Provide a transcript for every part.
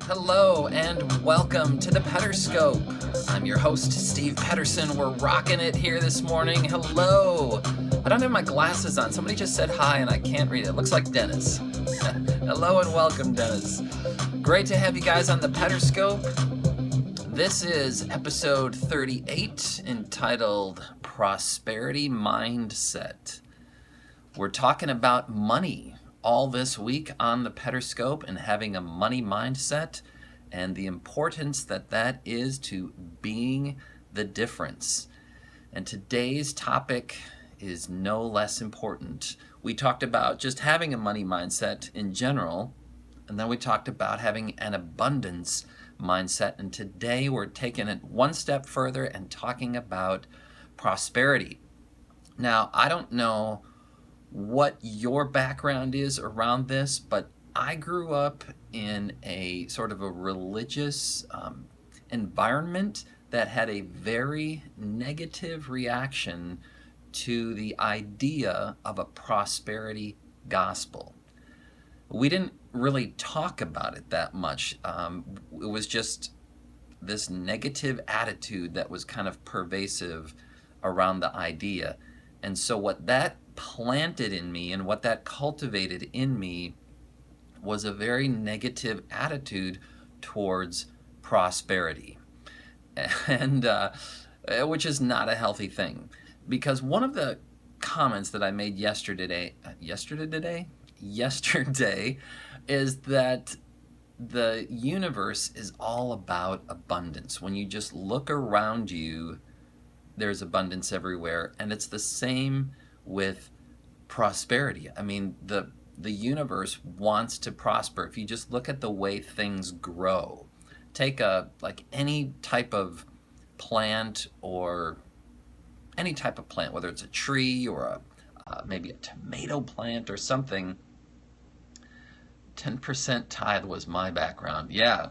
Hello and welcome to the Pederscope. I'm your host, Steve Pederson. We're rocking it here this morning. Hello. I don't have my glasses on. Somebody just said hi and I can't read it. It looks like Dennis. Hello and welcome, Dennis. Great to have you guys on the Pederscope. This is episode 38 entitled Prosperity Mindset. We're talking about money all this week on the Pederscope and having a money mindset and the importance that is to being the difference. And today's topic is no less important. We talked about just having a money mindset in general, and then we talked about having an abundance mindset, and today we're taking it one step further and talking about prosperity. Now, I don't know what your background is around this, but I grew up in a sort of a religious environment that had a very negative reaction to the idea of a prosperity gospel. We didn't really talk about it that much. It was just this negative attitude that was kind of pervasive around the idea. And so what that planted in me and what that cultivated in me was a very negative attitude towards prosperity, and which is not a healthy thing. Because one of the comments that I made yesterday is that the universe is all about abundance. When you just look around you, there's abundance everywhere, and it's the same with prosperity. I mean, the universe wants to prosper. If you just look at the way things grow, take like any type of plant, or any type of plant, whether it's a tree or maybe a tomato plant or something. 10% tithe was my background. Yeah,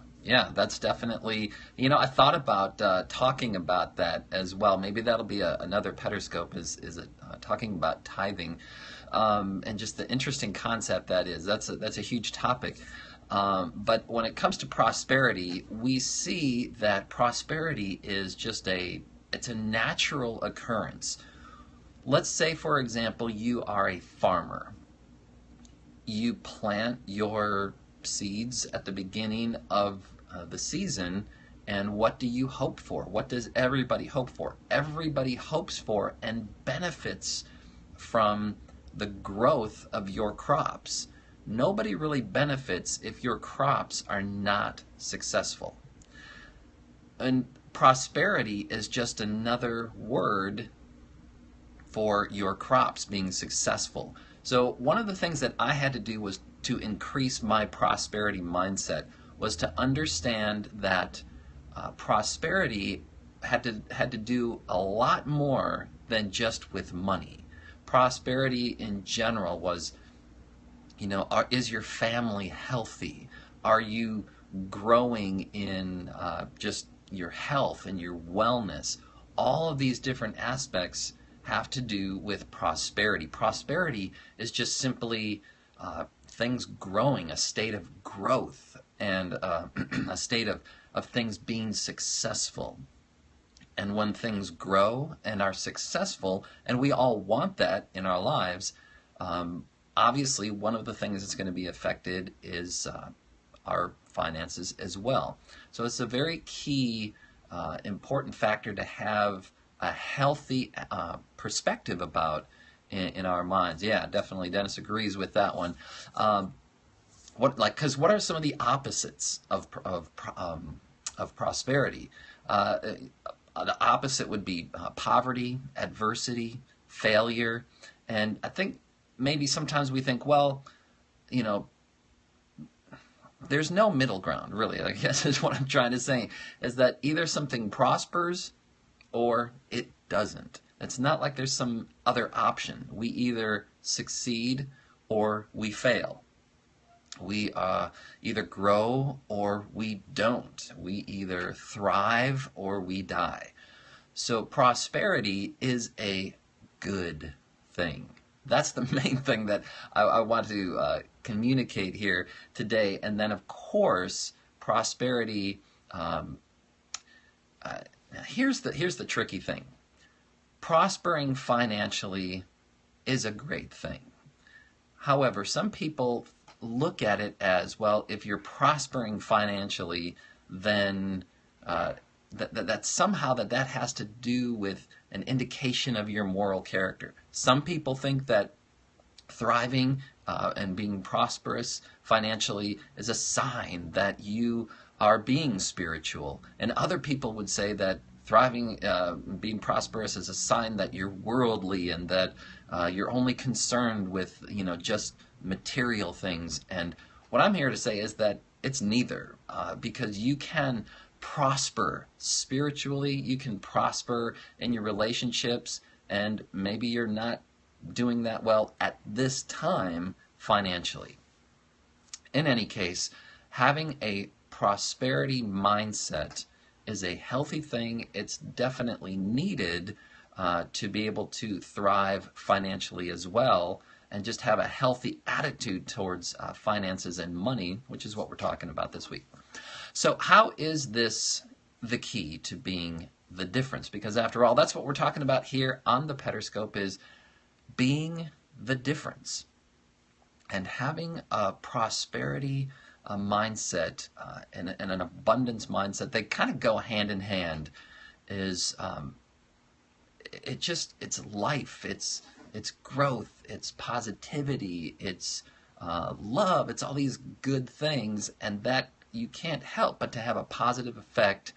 that's definitely, I thought about talking about that as well. Maybe that'll be another Pederscope, is talking about tithing, and just the interesting concept that is. That's a huge topic. But when it comes to prosperity, we see that prosperity is just it's a natural occurrence. Let's say, for example, you are a farmer. You plant your seeds at the beginning of the season, and what do you hope for? What does everybody hope for? Everybody hopes for and benefits from the growth of your crops. Nobody really benefits if your crops are not successful. And prosperity is just another word for your crops being successful. So one of the things that I had to do was to increase my prosperity mindset, was to understand that prosperity had to do a lot more than just with money. Prosperity in general was, is your family healthy? Are you growing in just your health and your wellness? All of these different aspects have to do with prosperity. Prosperity is just simply things growing, a state of growth, and a state of things being successful. And when things grow and are successful, and we all want that in our lives, obviously one of the things that's going to be affected is our finances as well. So it's a very key, important factor to have a healthy perspective about in our minds. Yeah, definitely. Dennis agrees with that one. What are some of the opposites of prosperity? The opposite would be poverty, adversity, failure, and I think maybe sometimes we think, well, there's no middle ground, really. I guess is what I'm trying to say, is that either something prospers or it doesn't. It's not like there's some other option. We either succeed or we fail. We either grow or we don't. We either thrive or we die. So prosperity is a good thing. That's the main thing that I want to communicate here today. And then, of course, prosperity. Um, here's the tricky thing. Prospering financially is a great thing. However, some people look at it as, well, if you're prospering financially, then that somehow that has to do with an indication of your moral character. Some people think that thriving and being prosperous financially is a sign that you are being spiritual. And other people would say that thriving, being prosperous is a sign that you're worldly and that you're only concerned with, just material things. And what I'm here to say is that it's neither, because you can prosper spiritually, you can prosper in your relationships, and maybe you're not doing that well at this time financially. In any case, having a prosperity mindset is a healthy thing. It's definitely needed to be able to thrive financially as well, and just have a healthy attitude towards finances and money, which is what we're talking about this week. So how is this the key to being the difference? Because after all, that's what we're talking about here on the Pederscope, is being the difference. And having a prosperity mindset and an abundance mindset, they kind of go hand in hand, is it's life, it's growth, it's positivity, it's love, it's all these good things, and that you can't help but to have a positive effect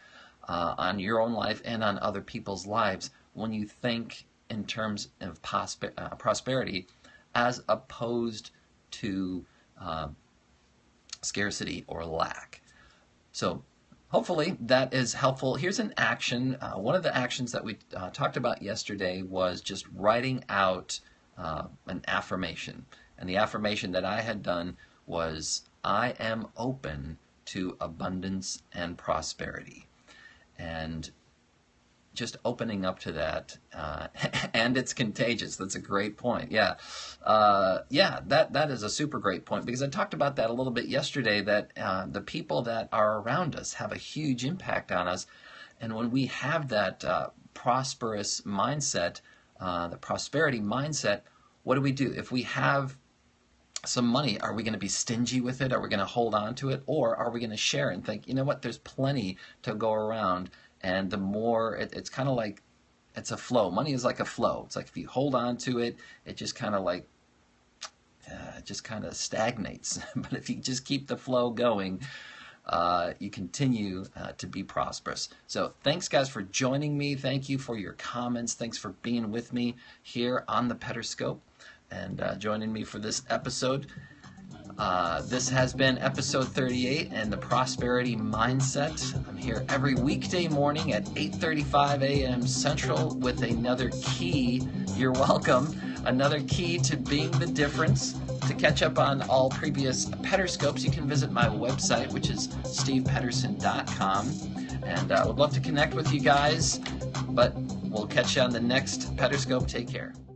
on your own life and on other people's lives when you think in terms of prosperity as opposed to scarcity or lack. So hopefully that is helpful. Here's an action. One of the actions that we talked about yesterday was just writing out an affirmation. And the affirmation that I had done was, I am open to abundance and prosperity. And just opening up to that, and it's contagious. That's a great point. Yeah, that is a super great point, because I talked about that a little bit yesterday, that the people that are around us have a huge impact on us. And when we have that prosperous mindset, the prosperity mindset, what do? If we have some money, are we going to be stingy with it? Are we going to hold on to it? Or are we going to share and think, you know what, there's plenty to go around? And the more, it's kind of like, it's a flow. Money is like a flow. It's like if you hold on to it, it just kind of like, it just kind of stagnates. But if you just keep the flow going, you continue to be prosperous. So thanks, guys, for joining me. Thank you for your comments. Thanks for being with me here on the Pederscope and joining me for this episode. This has been episode 38 and the Prosperity Mindset. I'm here every weekday morning at 8:35 a.m. Central with another key. You're welcome. Another key to being the difference. To catch up on all previous Pederscopes, you can visit my website, which is stevepederson.com. And I would love to connect with you guys, but we'll catch you on the next Pederscope. Take care.